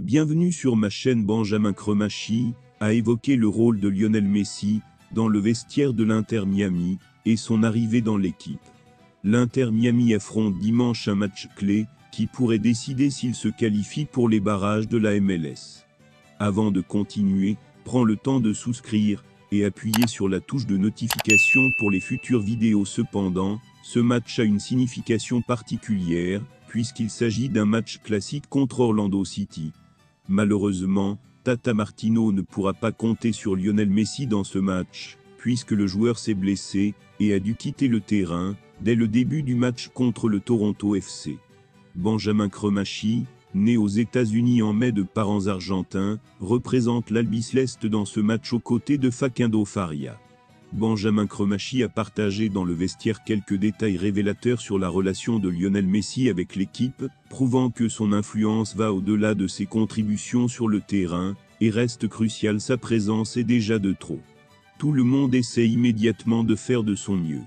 Bienvenue sur ma chaîne. Benjamin Cremachi a évoqué le rôle de Lionel Messi dans le vestiaire de l'Inter Miami et son arrivée dans l'équipe. L'Inter Miami affronte dimanche un match clé qui pourrait décider s'il se qualifie pour les barrages de la MLS. Avant de continuer, prends le temps de souscrire et appuyer sur la touche de notification pour les futures vidéos. Cependant, ce match a une signification particulière puisqu'il s'agit d'un match classique contre Orlando City. Malheureusement, Tata Martino ne pourra pas compter sur Lionel Messi dans ce match, puisque le joueur s'est blessé et a dû quitter le terrain dès le début du match contre le Toronto FC. Benjamin Cremachi, né aux États-Unis en mai de parents argentins, représente l'Albiceleste dans ce match aux côtés de Facundo Faria. Benjamin Cremachi a partagé dans le vestiaire quelques détails révélateurs sur la relation de Lionel Messi avec l'équipe, prouvant que son influence va au-delà de ses contributions sur le terrain, et reste cruciale. Sa présence est déjà de trop. Tout le monde essaie immédiatement de faire de son mieux.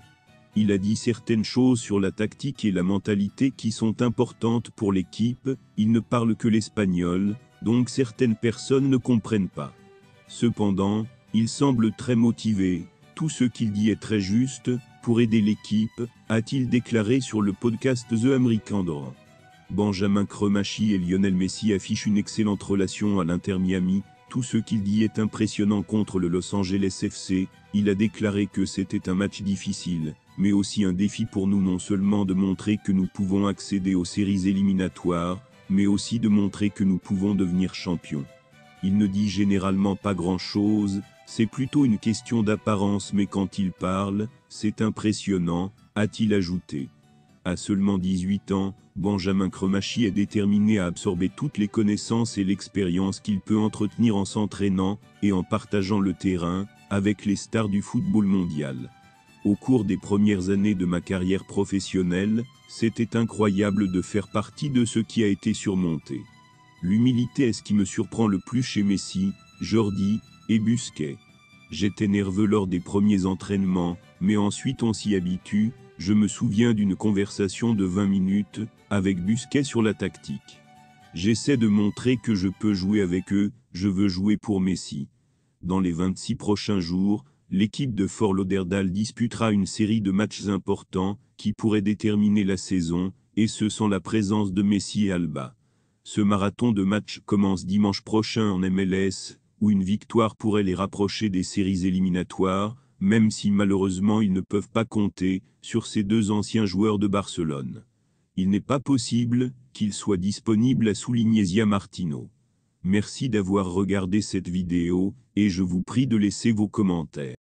Il a dit certaines choses sur la tactique et la mentalité qui sont importantes pour l'équipe. Il ne parle que l'espagnol, donc certaines personnes ne comprennent pas. Cependant, il semble très motivé. Tout ce qu'il dit est très juste, pour aider l'équipe, a-t-il déclaré sur le podcast The American Draw. Benjamin Cremachi et Lionel Messi affichent une excellente relation à l'Inter Miami. Tout ce qu'il dit est impressionnant contre le Los Angeles FC. Il a déclaré que c'était un match difficile, mais aussi un défi pour nous, non seulement de montrer que nous pouvons accéder aux séries éliminatoires, mais aussi de montrer que nous pouvons devenir champions. Il ne dit généralement pas grand-chose, c'est plutôt une question d'apparence, mais quand il parle, c'est impressionnant, a-t-il ajouté. À seulement 18 ans, Benjamin Cremachi est déterminé à absorber toutes les connaissances et l'expérience qu'il peut entretenir en s'entraînant et en partageant le terrain avec les stars du football mondial. Au cours des premières années de ma carrière professionnelle, c'était incroyable de faire partie de ce qui a été surmonté. L'humilité est ce qui me surprend le plus chez Messi, Jordi et Busquets. J'étais nerveux lors des premiers entraînements, mais ensuite on s'y habitue. Je me souviens d'une conversation de 20 minutes avec Busquets sur la tactique. J'essaie de montrer que je peux jouer avec eux, je veux jouer pour Messi. Dans les 26 prochains jours, l'équipe de Fort Lauderdale disputera une série de matchs importants qui pourraient déterminer la saison, et ce sans la présence de Messi et Alba. Ce marathon de matchs commence dimanche prochain en MLS, où une victoire pourrait les rapprocher des séries éliminatoires, même si malheureusement ils ne peuvent pas compter sur ces deux anciens joueurs de Barcelone. Il n'est pas possible qu'ils soient disponibles, a souligné Zia Martino. Merci d'avoir regardé cette vidéo, et je vous prie de laisser vos commentaires.